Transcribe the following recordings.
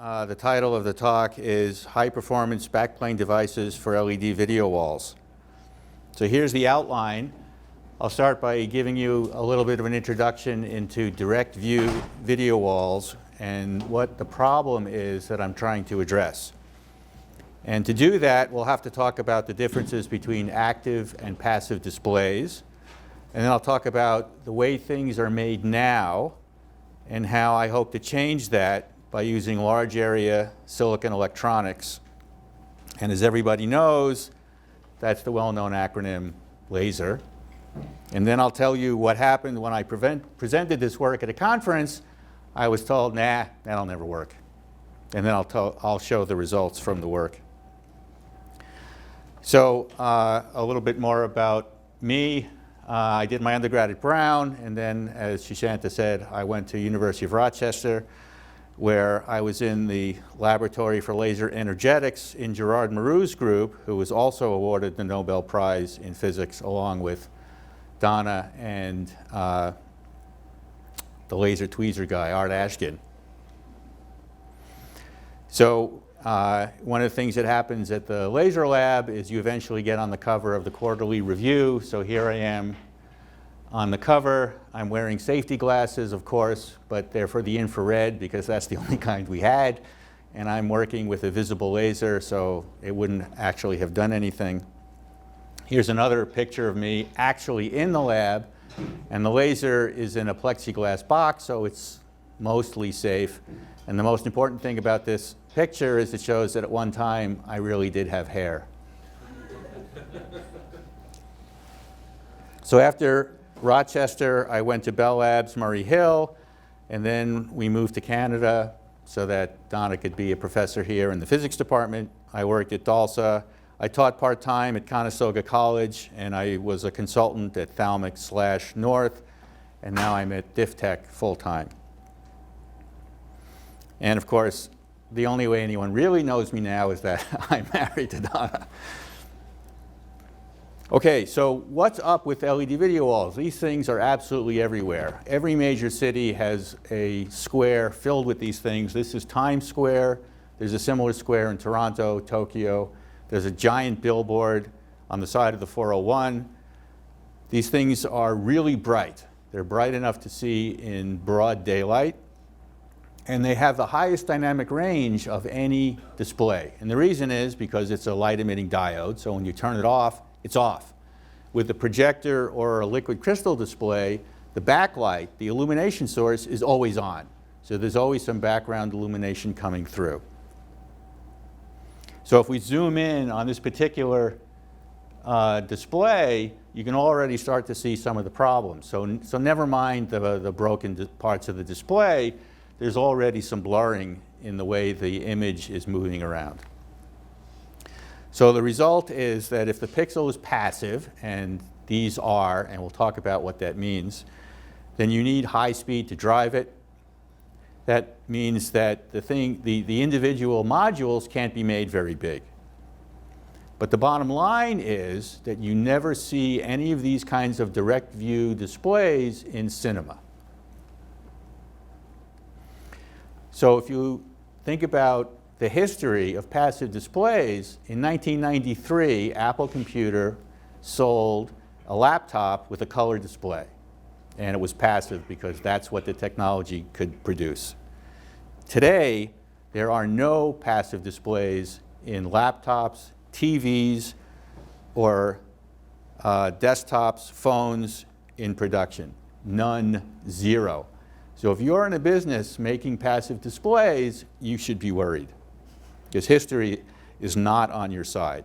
The title of the talk is High Performance Backplane Devices for LED Video Walls. So here's the outline. I'll start by giving you a little bit of an introduction into direct view video walls and what the problem is that I'm trying to address. And to do that, we'll have to talk about the differences between active and passive displays. And then I'll talk about the way things are made now and how I hope to change that by using large area silicon electronics. And as everybody knows, that's the well-known acronym LASER. And then I'll tell you what happened when I presented this work at a conference. I was told, nah, that'll never work. And then I'll show the results from the work. So a little bit more about me. I did my undergrad at Brown, and then, as Shishanta said, I went to University of Rochester, where I was in the laboratory for laser energetics in Gerard Mourrou's group, who was also awarded the Nobel Prize in physics, along with Donna and the laser tweezer guy, Art Ashkin. So one of the things that happens at the laser lab is you eventually get on the cover of the quarterly review. So here I am on the cover. I'm wearing safety glasses, of course, but they're for the infrared because that's the only kind we had. And I'm working with a visible laser, so it wouldn't actually have done anything. Here's another picture of me actually in the lab. And the laser is in a plexiglass box, so it's mostly safe. And the most important thing about this picture is it shows that at one time I really did have hair. So after Rochester, I went to Bell Labs, Murray Hill, and then we moved to Canada so that Donna could be a professor here in the physics department. I worked at DALSA. I taught part-time at Conestoga College, and I was a consultant at Thalmic/North, and now I'm at DiffTech full-time. And of course, the only way anyone really knows me now is that I'm married to Donna. Okay, so what's up with LED video walls? These things are absolutely everywhere. Every major city has a square filled with these things. This is Times Square. There's a similar square in Toronto, Tokyo. There's a giant billboard on the side of the 401. These things are really bright. They're bright enough to see in broad daylight. And they have the highest dynamic range of any display. And the reason is because it's a light-emitting diode, so when you turn it off, it's off. With the projector or a liquid crystal display, the backlight, the illumination source, is always on. So there's always some background illumination coming through. So if we zoom in on this particular display, you can already start to see some of the problems. So never mind the broken parts of the display. There's already some blurring in the way the image is moving around. So the result is that if the pixel is passive, and these are, and we'll talk about what that means, then you need high speed to drive it. That means that the individual modules can't be made very big. But the bottom line is that you never see any of these kinds of direct view displays in cinema. So if you think about the history of passive displays, in 1993, Apple Computer sold a laptop with a color display. And it was passive because that's what the technology could produce. Today, there are no passive displays in laptops, TVs, or desktops, phones in production. None, zero. So if you're in a business making passive displays, you should be worried, because history is not on your side.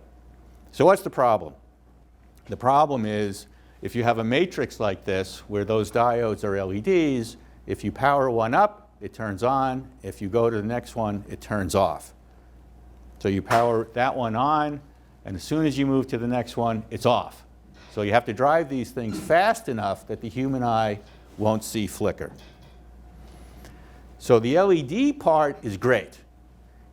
So what's the problem? The problem is if you have a matrix like this where those diodes are LEDs, if you power one up, it turns on. If you go to the next one, it turns off. So you power that one on, and as soon as you move to the next one, it's off. So you have to drive these things fast enough that the human eye won't see flicker. So the LED part is great.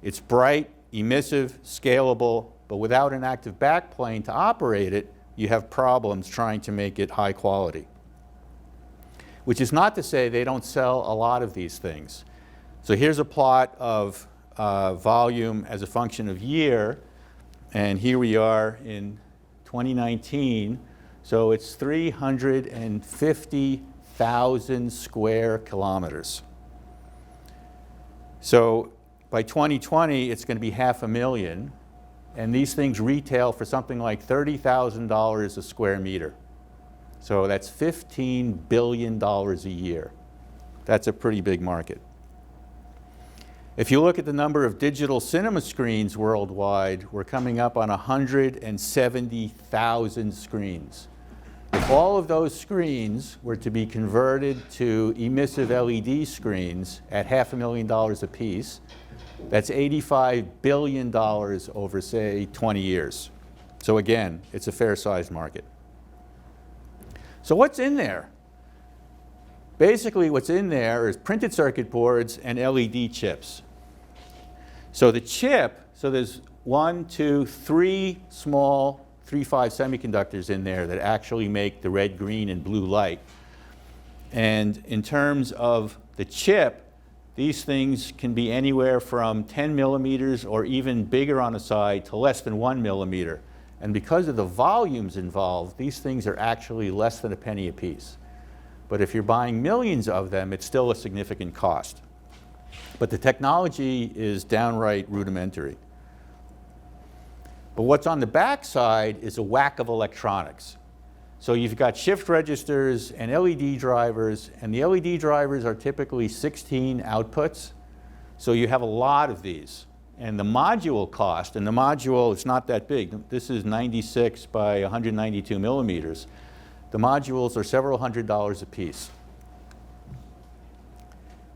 It's bright, emissive, scalable, but without an active backplane to operate it, you have problems trying to make it high quality. Which is not to say they don't sell a lot of these things. So here's a plot of volume as a function of year, and here we are in 2019, so it's 350,000 square kilometers. So by 2020, it's going to be 500,000, and these things retail for something like $30,000 a square meter. So that's $15 billion a year. That's a pretty big market. If you look at the number of digital cinema screens worldwide, we're coming up on 170,000 screens. If all of those screens were to be converted to emissive LED screens at $500,000 a piece, that's $85 billion over, say, 20 years. So again, it's a fair-sized market. So what's in there? Basically, what's in there is printed circuit boards and LED chips. So the chip, so there's 3 small 3-5 semiconductors in there that actually make the red, green, and blue light. And in terms of the chip, these things can be anywhere from 10 millimeters or even bigger on the side to less than 1 millimeter. And because of the volumes involved, these things are actually less than a penny a piece. But if you're buying millions of them, it's still a significant cost. But the technology is downright rudimentary. But what's on the back side is a whack of electronics. So you've got shift registers and LED drivers, and the LED drivers are typically 16 outputs. So you have a lot of these. And the module cost, and the module is not that big. This is 96 by 192 millimeters. The modules are several $100s a piece.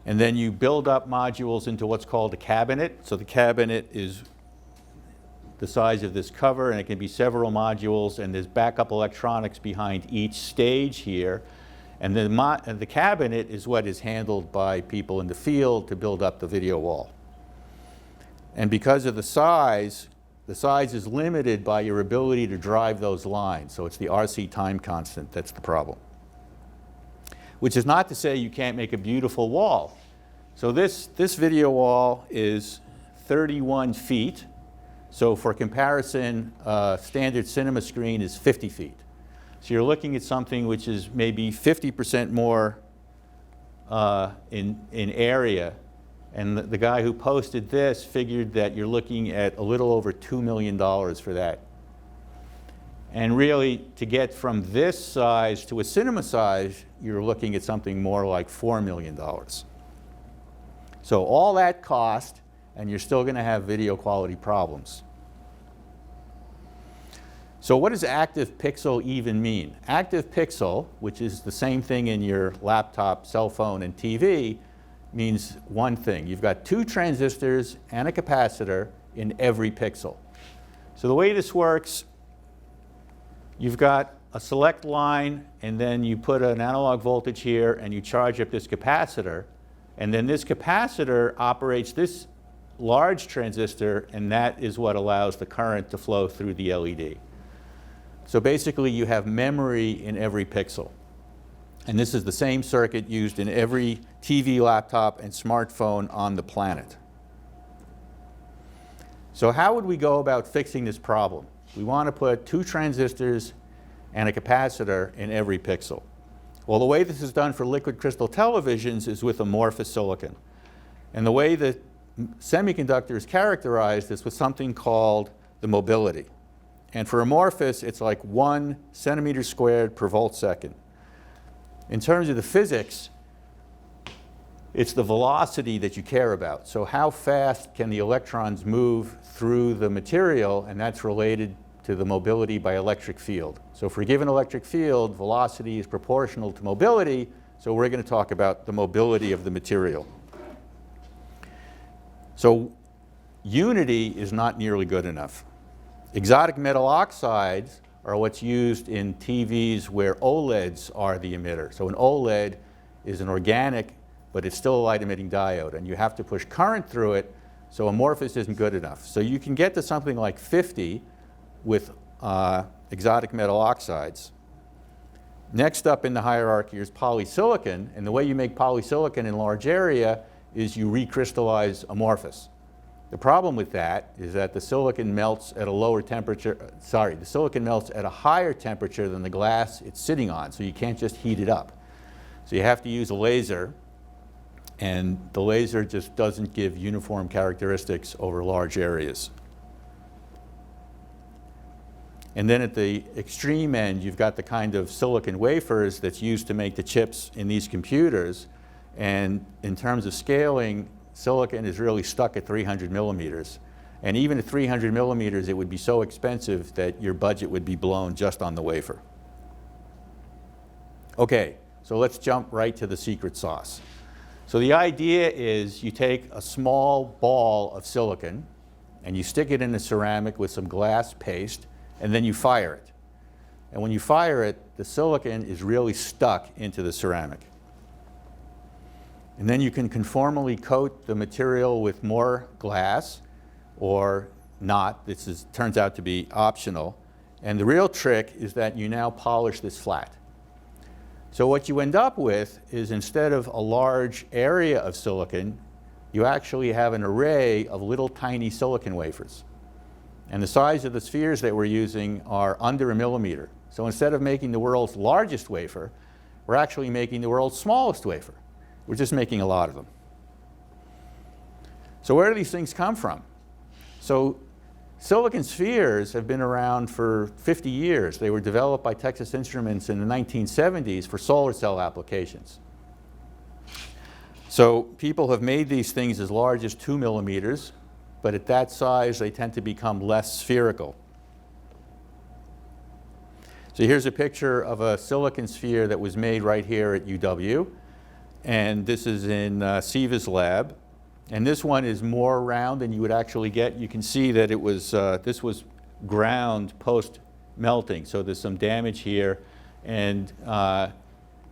And then you build up modules into what's called a cabinet. So the cabinet is the size of this cover, and it can be several modules, and there's backup electronics behind each stage here. And the cabinet is what is handled by people in the field to build up the video wall. And because of the size is limited by your ability to drive those lines. So it's the RC time constant that's the problem. Which is not to say you can't make a beautiful wall. So this video wall is 31 feet. So for comparison, a standard cinema screen is 50 feet. So you're looking at something which is maybe 50% more in area. And the guy who posted this figured that you're looking at a little over $2 million for that. And really, to get from this size to a cinema size, you're looking at something more like $4 million. So all that cost, and you're still going to have video quality problems. So what does active pixel even mean? Active pixel, which is the same thing in your laptop, cell phone, and TV, means one thing. You've got 2 transistors and a capacitor in every pixel. So the way this works, you've got a select line, and then you put an analog voltage here, and you charge up this capacitor, and then this capacitor operates this large transistor, and that is what allows the current to flow through the LED. So basically, you have memory in every pixel. And this is the same circuit used in every TV, laptop, and smartphone on the planet. So how would we go about fixing this problem? We want to put 2 transistors and a capacitor in every pixel. Well, the way this is done for liquid crystal televisions is with amorphous silicon. And the way the semiconductor is characterized is with something called the mobility. And for amorphous, it's like 1 centimeter squared per volt second. In terms of the physics, it's the velocity that you care about. So how fast can the electrons move through the material, and that's related to the mobility by electric field. So for a given electric field, velocity is proportional to mobility, so we're going to talk about the mobility of the material. So unity is not nearly good enough. Exotic metal oxides are what's used in TVs where OLEDs are the emitter. So an OLED is an organic, but it's still a light-emitting diode, and you have to push current through it, so amorphous isn't good enough. So you can get to something like 50 with exotic metal oxides. Next up in the hierarchy is polysilicon, and the way you make polysilicon in large area is you recrystallize amorphous. The problem with that is that the silicon melts at a lower temperature, the silicon melts at a higher temperature than the glass it's sitting on, so you can't just heat it up. So you have to use a laser, and the laser just doesn't give uniform characteristics over large areas. And then at the extreme end, you've got the kind of silicon wafers that's used to make the chips in these computers. And in terms of scaling, silicon is really stuck at 300 millimeters. And even at 300 millimeters, it would be so expensive that your budget would be blown just on the wafer. Okay, so let's jump right to the secret sauce. So the idea is you take a small ball of silicon and you stick it in a ceramic with some glass paste, and then you fire it. And when you fire it, the silicon is really stuck into the ceramic. And then you can conformally coat the material with more glass or not. This turns out to be optional. And the real trick is that you now polish this flat. So what you end up with is, instead of a large area of silicon, you actually have an array of little tiny silicon wafers. And the size of the spheres that we're using are under a millimeter. So instead of making the world's largest wafer, we're actually making the world's smallest wafer. We're just making a lot of them. So where do these things come from? So silicon spheres have been around for 50 years. They were developed by Texas Instruments in the 1970s for solar cell applications. So people have made these things as large as 2 millimeters, but at that size, they tend to become less spherical. So here's a picture of a silicon sphere that was made right here at UW. And this is in Siva's lab. And this one is more round than you would actually get. You can see that it was, this was ground post-melting. So there's some damage here. And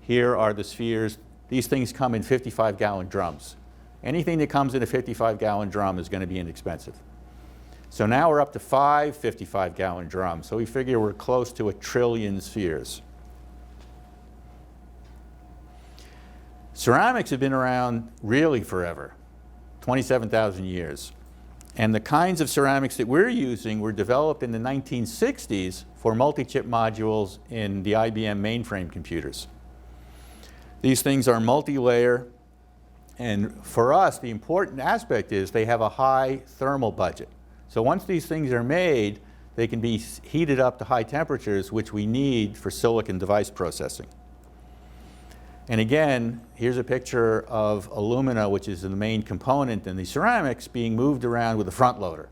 here are the spheres. These things come in 55-gallon drums. Anything that comes in a 55-gallon drum is going to be inexpensive. So now we're up to 5 55-gallon drums. So we figure we're close to 1 trillion spheres. Ceramics have been around really forever, 27,000 years. And the kinds of ceramics that we're using were developed in the 1960s for multi-chip modules in the IBM mainframe computers. These things are multi-layer. And for us, the important aspect is they have a high thermal budget. So once these things are made, they can be heated up to high temperatures, which we need for silicon device processing. And again, here's a picture of alumina, which is the main component in the ceramics, being moved around with a front loader.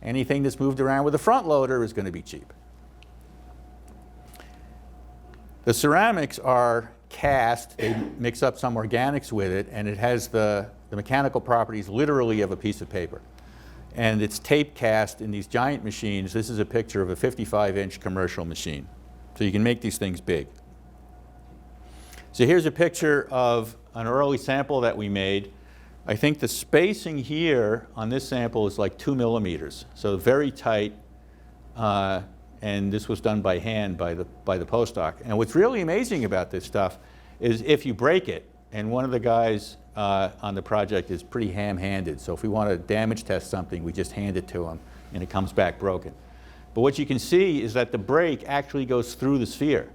Anything that's moved around with a front loader is going to be cheap. The ceramics are cast, they mix up some organics with it, and it has the mechanical properties literally of a piece of paper. And it's tape cast in these giant machines. This is a picture of a 55-inch commercial machine. So you can make these things big. So here's a picture of an early sample that we made. I think the spacing here on this sample is like 2 millimeters, so very tight. And this was done by hand by the postdoc. And what's really amazing about this stuff is if you break it, and one of the guys on the project is pretty ham-handed, so if we want to damage test something, we just hand it to him, and it comes back broken. But what you can see is that the break actually goes through the sphere.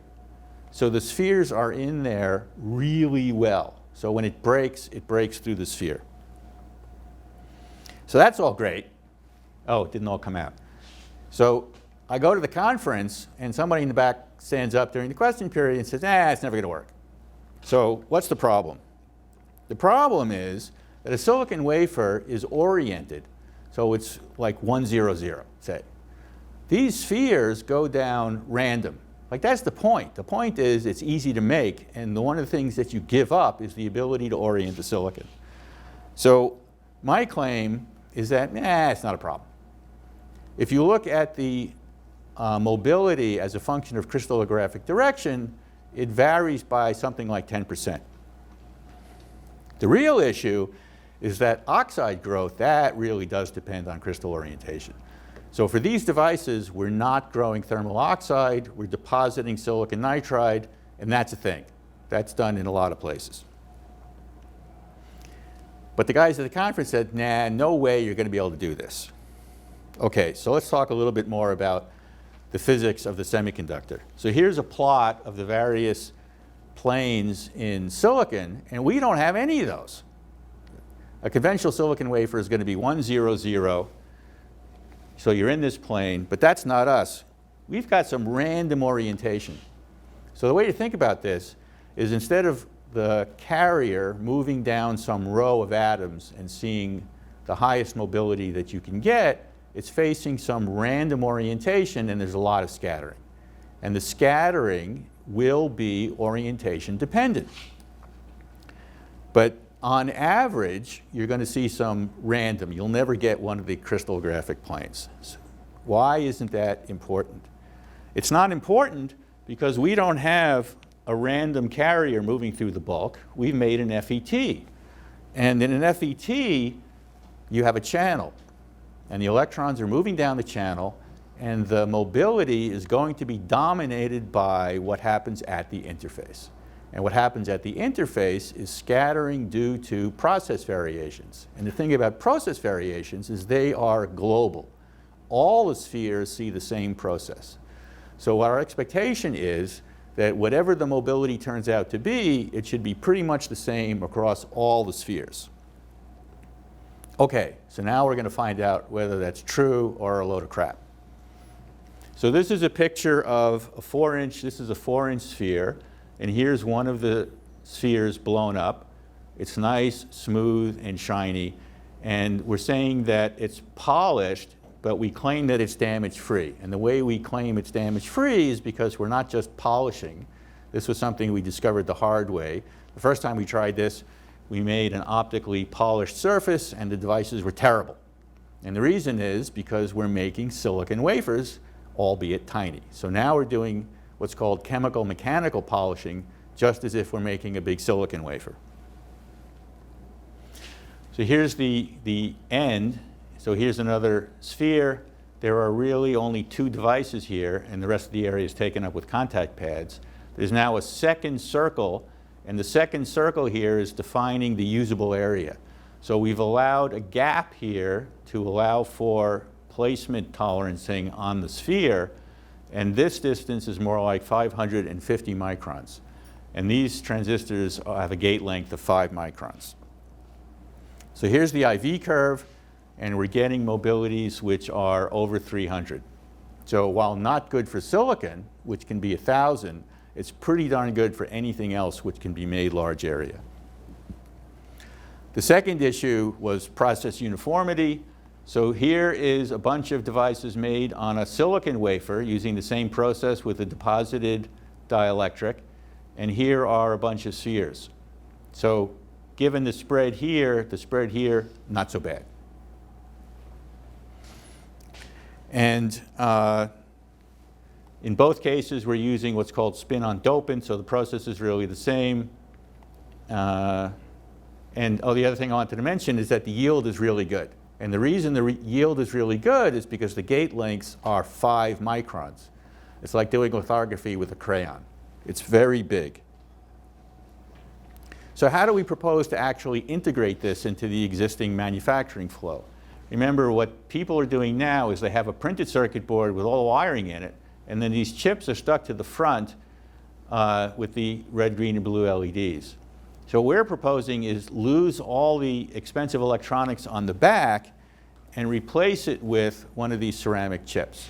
So the spheres are in there really well. So when it breaks through the sphere. So that's all great. Oh, it didn't all come out. So I go to the conference, and somebody in the back stands up during the question period and says, it's never going to work. So what's the problem? The problem is that a silicon wafer is oriented. So it's like 1, 0, 0, say. These spheres go down random. Like, that's the point. The point is it's easy to make, and one of the things that you give up is the ability to orient the silicon. So my claim is that, it's not a problem. If you look at the mobility as a function of crystallographic direction, it varies by something like 10%. The real issue is that oxide growth, that really does depend on crystal orientation. So for these devices, we're not growing thermal oxide, we're depositing silicon nitride, and that's a thing. That's done in a lot of places. But the guys at the conference said, nah, no way you're going to be able to do this. Okay, so let's talk a little bit more about the physics of the semiconductor. So here's a plot of the various planes in silicon, and we don't have any of those. A conventional silicon wafer is going to be 1, 0, 0. So you're in this plane, but that's not us. We've got some random orientation. So the way to think about this is instead of the carrier moving down some row of atoms and seeing the highest mobility that you can get, it's facing some random orientation, and there's a lot of scattering. And the scattering will be orientation dependent. But on average, you're going to see some random. You'll never get one of the crystallographic planes. Why isn't that important? It's not important because we don't have a random carrier moving through the bulk. We've made an FET. And in an FET, you have a channel. And the electrons are moving down the channel, and the mobility is going to be dominated by what happens at the interface. And what happens at the interface is scattering due to process variations. And the thing about process variations is they are global. All the spheres see the same process. So our expectation is that whatever the mobility turns out to be, it should be pretty much the same across all the spheres. Okay, so now we're going to find out whether that's true or a load of crap. So this is a picture of a 4-inch, this is a 4-inch sphere, and here's one of the spheres blown up. It's nice, smooth, and shiny, and we're saying that it's polished, but we claim that it's damage-free. And the way we claim it's damage-free is because we're not just polishing. This was something we discovered the hard way. The first time we tried this, we made an optically polished surface, and the devices were terrible. And the reason is because we're making silicon wafers, albeit tiny. So now we're doing what's called chemical mechanical polishing, just as if we're making a big silicon wafer. So here's the end. So here's another sphere. There are really only 2 devices here, and the rest of the area is taken up with contact pads. There's now a second circle, and the second circle here is defining the usable area. So we've allowed a gap here to allow for placement tolerancing on the sphere, and this distance is more like 550 microns. And these transistors have a gate length of 5 microns. So here's the IV curve, and we're getting mobilities which are over 300. So while not good for silicon, which can be 1,000, it's pretty darn good for anything else which can be made large area. The second issue was process uniformity. So here is a bunch of devices made on a silicon wafer using the same process with a deposited dielectric. And here are a bunch of spheres. So given the spread here, not so bad. And in both cases, we're using what's called spin-on dopant, so the process is really the same. The other thing I wanted to mention is that the yield is really good. And the reason the yield is really good is because the gate lengths are 5 microns. It's like doing lithography with a crayon. It's very big. So how do we propose to actually integrate this into the existing manufacturing flow? Remember, what people are doing now is they have a printed circuit board with all the wiring in it, and then these chips are stuck to the front with the red, green, and blue LEDs. So what we're proposing is lose all the expensive electronics on the back and replace it with one of these ceramic chips.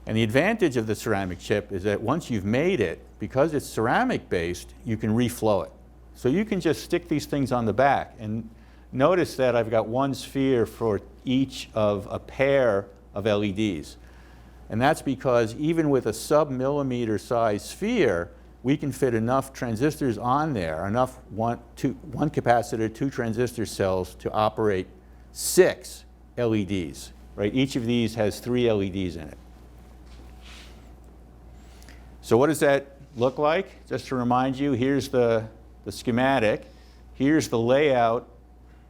And the advantage of the ceramic chip is that once you've made it, because it's ceramic based, you can reflow it. So you can just stick these things on the back. And notice that I've got one sphere for each of a pair of LEDs. And that's because even with a sub-millimeter size sphere, we can fit enough transistors on there, enough one capacitor, 2 transistor cells to operate 6 LEDs, right? Each of these has 3 LEDs in it. So what does that look like? Just to remind you, here's the schematic. Here's the layout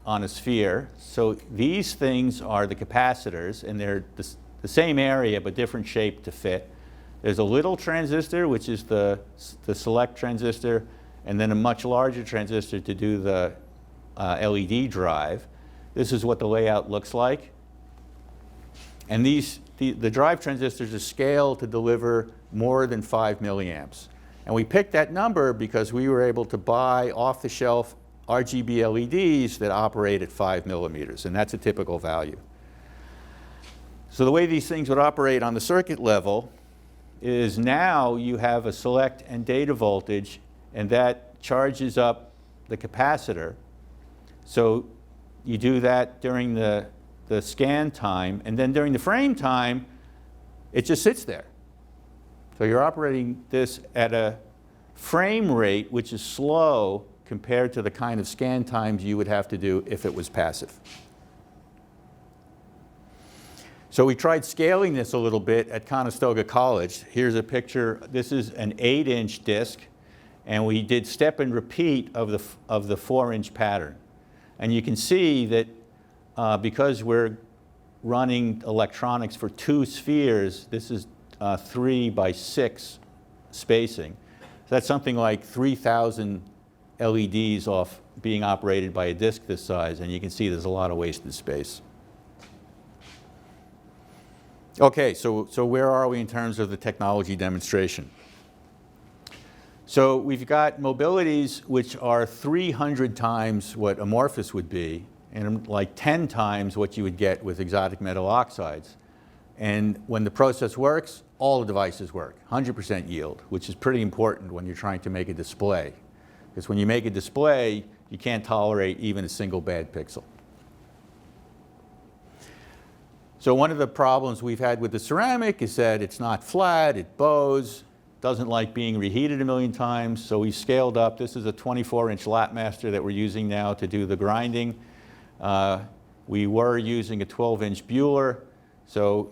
on a sphere. So these things are the capacitors, and they're the same area but different shape to fit. There's a little transistor, which is the select transistor, and then a much larger transistor to do the LED drive. This is what the layout looks like. And the drive transistors are scaled to deliver more than 5 milliamps. And we picked that number because we were able to buy off-the-shelf RGB LEDs that operate at 5 millimeters, and that's a typical value. So the way these things would operate on the circuit level is now you have a select and data voltage, and that charges up the capacitor. So you do that during the scan time, and then during the frame time, it just sits there. So you're operating this at a frame rate which is slow compared to the kind of scan times you would have to do if it was passive. So we tried scaling this a little bit at Conestoga College. Here's a picture. This is an 8-inch disc, and we did step and repeat of the 4-inch pattern. And you can see that because we're running electronics for 2 spheres, this is 3 by 6 spacing. So that's something like 3,000 LEDs off being operated by a disk this size, and you can see there's a lot of wasted space. Okay, so where are we in terms of the technology demonstration? So we've got mobilities which are 300 times what amorphous would be, and like 10 times what you would get with exotic metal oxides. And when the process works, all the devices work, 100% yield, which is pretty important when you're trying to make a display. Because when you make a display, you can't tolerate even a single bad pixel. So one of the problems we've had with the ceramic is that it's not flat, it bows, doesn't like being reheated a million times, so we scaled up. This is a 24-inch lap master that we're using now to do the grinding. We were using a 12-inch Buehler, so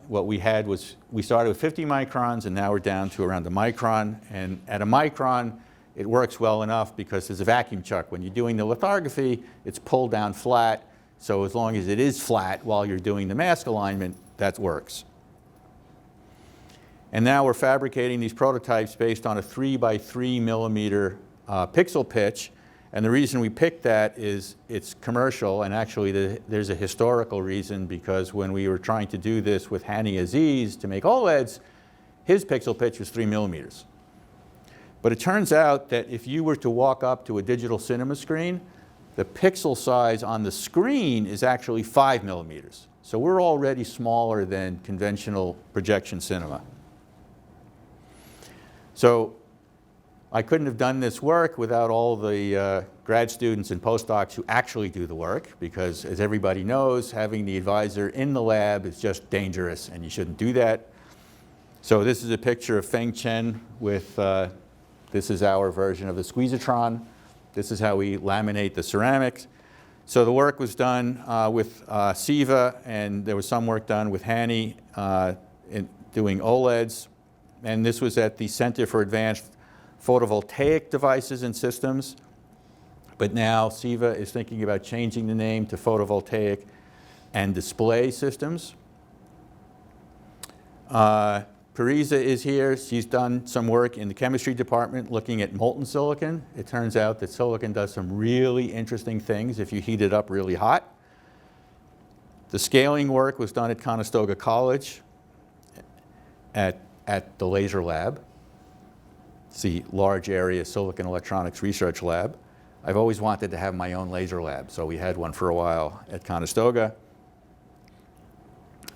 what we had was, we started with 50 microns and now we're down to around a micron, and at a micron it works well enough because there's a vacuum chuck. When you're doing the lithography, it's pulled down flat, so as long as it is flat while you're doing the mask alignment, that works. And now we're fabricating these prototypes based on a 3 by 3 millimeter pixel pitch. And the reason we picked that is it's commercial, and actually there's a historical reason, because when we were trying to do this with Hani Aziz to make OLEDs, his pixel pitch was 3 millimeters. But it turns out that if you were to walk up to a digital cinema screen, the pixel size on the screen is actually 5 millimeters. So we're already smaller than conventional projection cinema. So I couldn't have done this work without all the grad students and postdocs who actually do the work, because as everybody knows, having the advisor in the lab is just dangerous and you shouldn't do that. So this is a picture of Feng Chen with, this is our version of the squeezatron. This is how we laminate the ceramics. So the work was done with SIVA, and there was some work done with Hani in doing OLEDs. And this was at the Center for Advanced Photovoltaic Devices and Systems. But now SIVA is thinking about changing the name to Photovoltaic and Display Systems. Parisa is here. She's done some work in the chemistry department looking at molten silicon. It turns out that silicon does some really interesting things if you heat it up really hot. The scaling work was done at Conestoga College at the laser lab. It's the large area silicon electronics research lab. I've always wanted to have my own laser lab, so we had one for a while at Conestoga.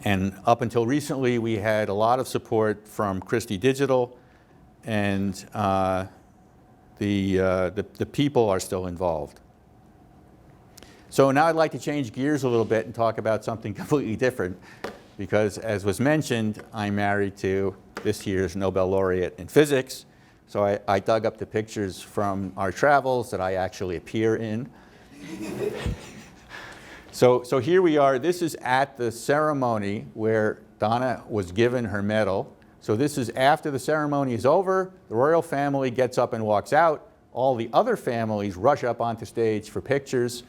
And up until recently, we had a lot of support from Christie Digital, and the people are still involved. So now I'd like to change gears a little bit and talk about something completely different, because as was mentioned, I'm married to this year's Nobel laureate in physics. So I dug up the pictures from our travels that I actually appear in. So here we are. This is at the ceremony where Donna was given her medal. So this is after the ceremony is over. The royal family gets up and walks out. All the other families rush up onto stage for pictures.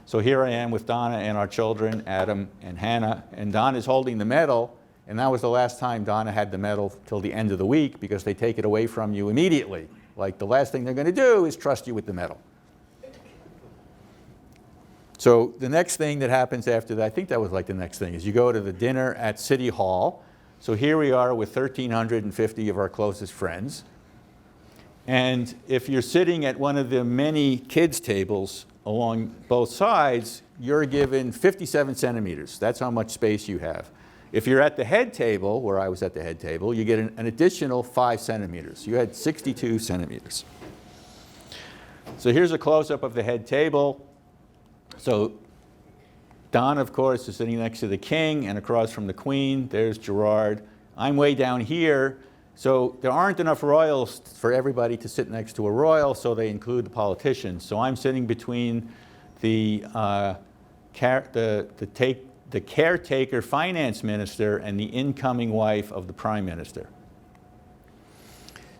So here I am with Donna and our children, Adam and Hannah. And Donna's holding the medal. And that was the last time Donna had the medal till the end of the week, because they take it away from you immediately. Like the last thing they're going to do is trust you with the medal. So the next thing that happens after that, I think that was like the next thing, is you go to the dinner at City Hall. So here we are with 1,350 of our closest friends. And if you're sitting at one of the many kids' tables along both sides, you're given 57 centimeters. That's how much space you have. If you're at the head table, where I was at the head table, you get an additional 5 centimeters. You had 62 centimeters. So here's a close-up of the head table. So Don, of course, is sitting next to the king, and across from the queen, there's Gerard. I'm way down here. So there aren't enough royals for everybody to sit next to a royal, so they include the politicians. So I'm sitting between the caretaker finance minister and the incoming wife of the prime minister.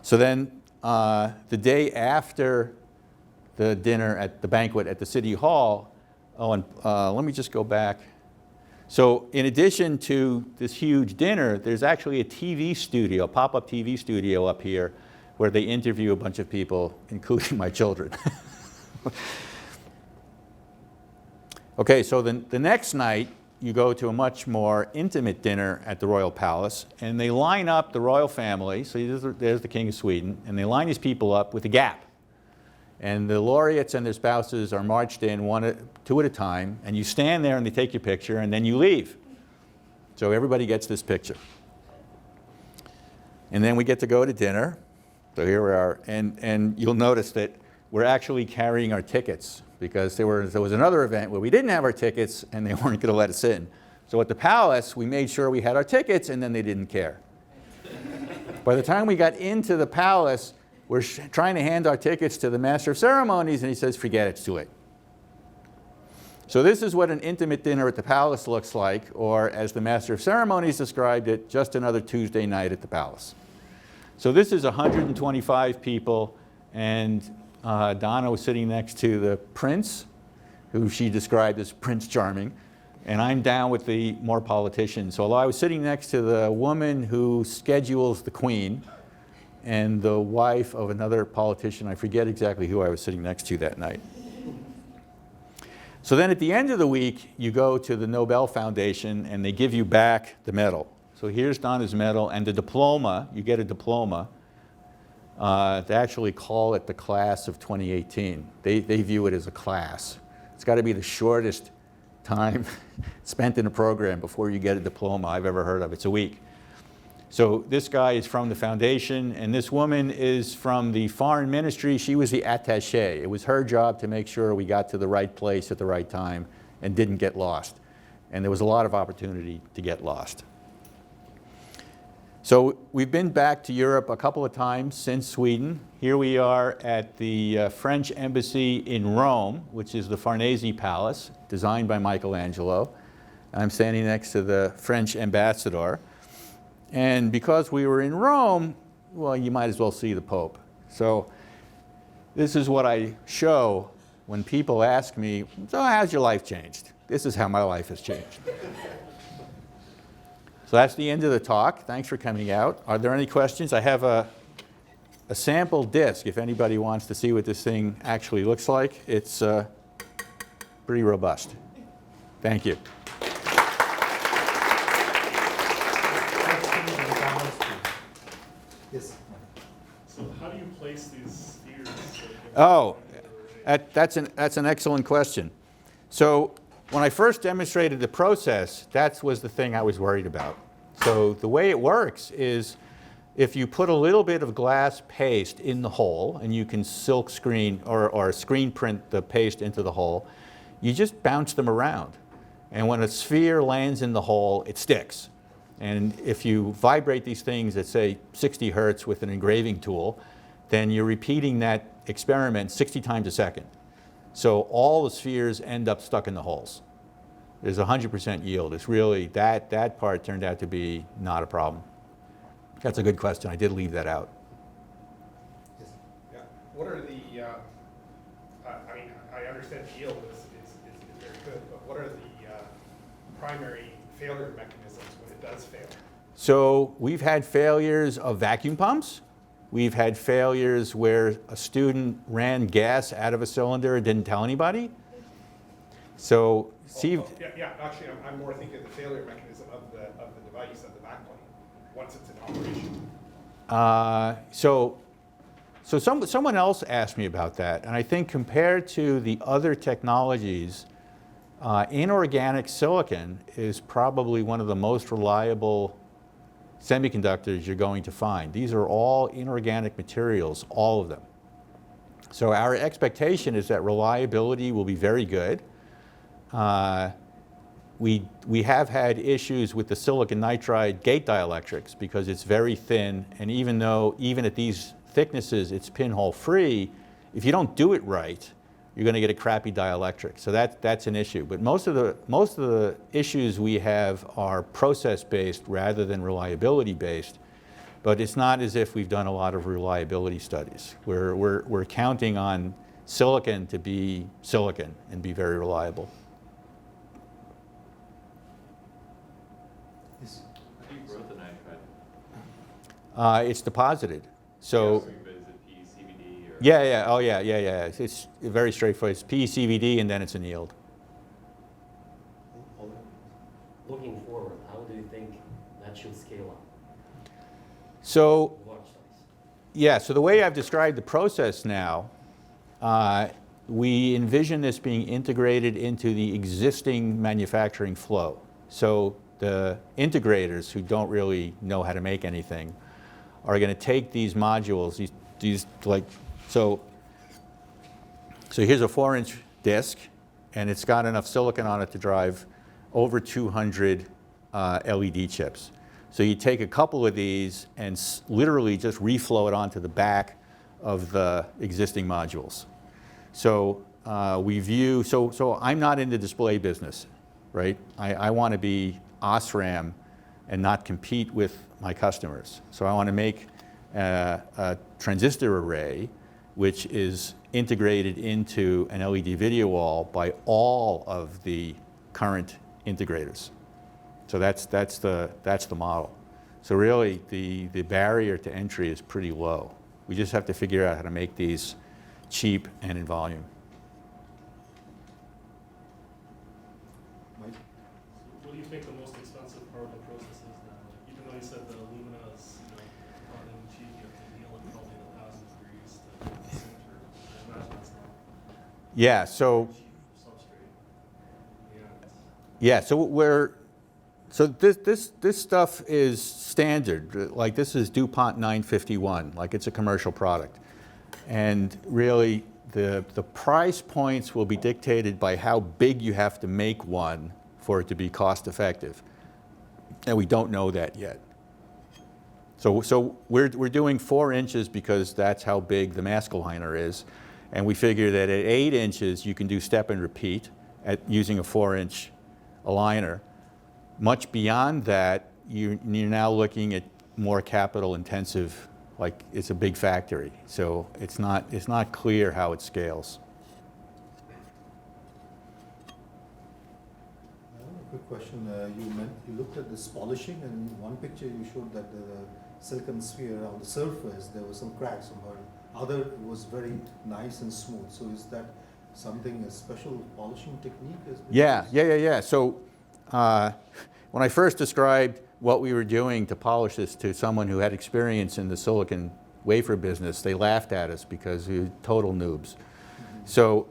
So then the day after the dinner at the banquet at the City Hall, let me just go back. So in addition to this huge dinner, there's actually a TV studio, a pop-up TV studio up here where they interview a bunch of people, including my children. Okay, so the next night, you go to a much more intimate dinner at the Royal Palace, and they line up the royal family. So there's the King of Sweden, and they line these people up with a gap. And the laureates and their spouses are marched in two at a time, and you stand there and they take your picture, and then you leave. So everybody gets this picture. And then we get to go to dinner. So here we are, and you'll notice that we're actually carrying our tickets, because there was another event where we didn't have our tickets and they weren't going to let us in. So at the palace, we made sure we had our tickets, and then they didn't care. By the time we got into the palace, we're trying to hand our tickets to the Master of Ceremonies, and he says, forget it, it's too late. So this is what an intimate dinner at the palace looks like, or as the Master of Ceremonies described it, just another Tuesday night at the palace. So this is 125 people, and Donna was sitting next to the prince, who she described as Prince Charming, and I'm down with the more politicians. So I was sitting next to the woman who schedules the queen, and the wife of another politician. I forget exactly who I was sitting next to that night. So then at the end of the week, you go to the Nobel Foundation, and they give you back the medal. So here's Donna's medal and the diploma. You get a diploma. They actually call it the class of 2018. They view it as a class. It's got to be the shortest time spent in a program before you get a diploma I've ever heard of. It's a week. So this guy is from the foundation, and this woman is from the foreign ministry. She was the attaché. It was her job to make sure we got to the right place at the right time and didn't get lost. And there was a lot of opportunity to get lost. So we've been back to Europe a couple of times since Sweden. Here we are at the French embassy in Rome, which is the Farnese Palace, designed by Michelangelo. I'm standing next to the French ambassador. And because we were in Rome, well, you might as well see the Pope. So this is what I show when people ask me, so how's your life changed? This is how my life has changed. So that's the end of the talk. Thanks for coming out. Are there any questions? I have a sample disc if anybody wants to see what this thing actually looks like. It's pretty robust. Thank you. Yes. So how do you place these spheres? Oh, that's an excellent question. So when I first demonstrated the process, that was the thing I was worried about. So the way it works is if you put a little bit of glass paste in the hole, and you can silk screen or screen print the paste into the hole, you just bounce them around. And when a sphere lands in the hole, it sticks. And if you vibrate these things at, say, 60 hertz with an engraving tool, then you're repeating that experiment 60 times a second. So all the spheres end up stuck in the holes. There's 100% yield. It's really, that part turned out to be not a problem. That's a good question. I did leave that out. Yes. Yeah. What are the, I mean, I understand yield is very good, but what are the primary failure mechanisms when it does fail? So we've had failures of vacuum pumps. We've had failures where a student ran gas out of a cylinder and didn't tell anybody. So see, Yeah, actually, I'm more thinking of the failure mechanism of the device, of the backplane, once it's in operation. So someone else asked me about that, and I think compared to the other technologies, inorganic silicon is probably one of the most reliable semiconductors you're going to find. These are all inorganic materials, all of them. So our expectation is that reliability will be very good. We have had issues with the silicon nitride gate dielectrics because it's very thin, and even at these thicknesses it's pinhole free, if you don't do it right, you're going to get a crappy dielectric. So that's an issue. But most of the issues we have are process-based rather than reliability-based. But it's not as if we've done a lot of reliability studies. We're counting on silicon to be silicon and be very reliable. Yes. How do you grow the nitride? It's deposited. So. But is it PECVD or? Yeah. Oh, yeah. It's very straightforward. It's PECVD and then it's annealed. Looking forward, how do you think that should scale up? So, Large size. yeah, so the way I've described the process now, we envision this being integrated into the existing manufacturing flow. So the integrators who don't really know how to make anything are going to take these modules, these like, so here's a 4-inch disc, and it's got enough silicon on it to drive over 200 LED chips. So you take a couple of these and literally just reflow it onto the back of the existing modules. So so I'm not in the display business, right? I want to be OSRAM and not compete with my customers. So I want to make a transistor array which is integrated into an LED video wall by all of the current integrators. So that's the model. So really, the barrier to entry is pretty low. We just have to figure out how to make these cheap and in volume. Mike? What do you think the most expensive part of the process is now? Like, even though you said the alumina is, not really cheap, you have to anneal it probably in 1,000 degrees to sinter. I imagine that's not Yeah. So cheap substrate. yeah. So this stuff is standard. Like this is DuPont 951. Like it's a commercial product, and really the price points will be dictated by how big you have to make one for it to be cost effective, and we don't know that yet. So we're doing 4 inches because that's how big the mask aligner is, and we figure that at 8 inches you can do step and repeat at using a 4-inch aligner. Much beyond that, you're now looking at more capital intensive, like it's a big factory. So it's not clear how it scales. A quick question. You looked at this polishing, and in one picture you showed that the silicon sphere on the surface, there were some cracks somehow. Other it was very nice and smooth. So is that something, a special polishing technique? Yeah. So when I first described what we were doing to polish this to someone who had experience in the silicon wafer business, they laughed at us because we were total noobs. Mm-hmm. So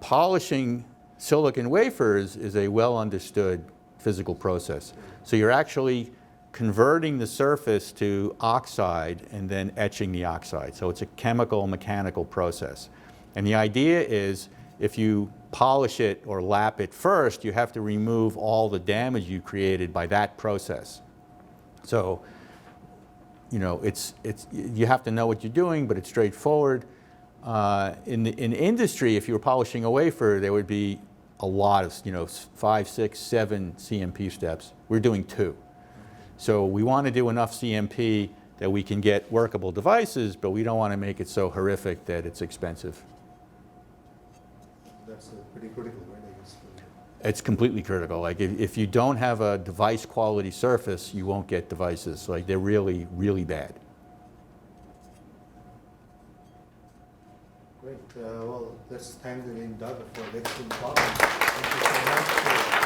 polishing silicon wafers is a well understood physical process. So you're actually converting the surface to oxide and then etching the oxide. So it's a chemical mechanical process. And the idea is if you polish it or lap it first, you have to remove all the damage you created by that process. So, you have to know what you're doing, but it's straightforward. In industry, if you were polishing a wafer, there would be a lot of, 5, 6, 7 CMP steps. We're doing 2. So we want to do enough CMP that we can get workable devices, but we don't want to make it so horrific that it's expensive. That's pretty critical, right? I guess. It's completely critical. Like if you don't have a device quality surface, you won't get devices. Like they're really, really bad. Great. Well, let's thank the Dykkar for the excellent talk. Thank you so much.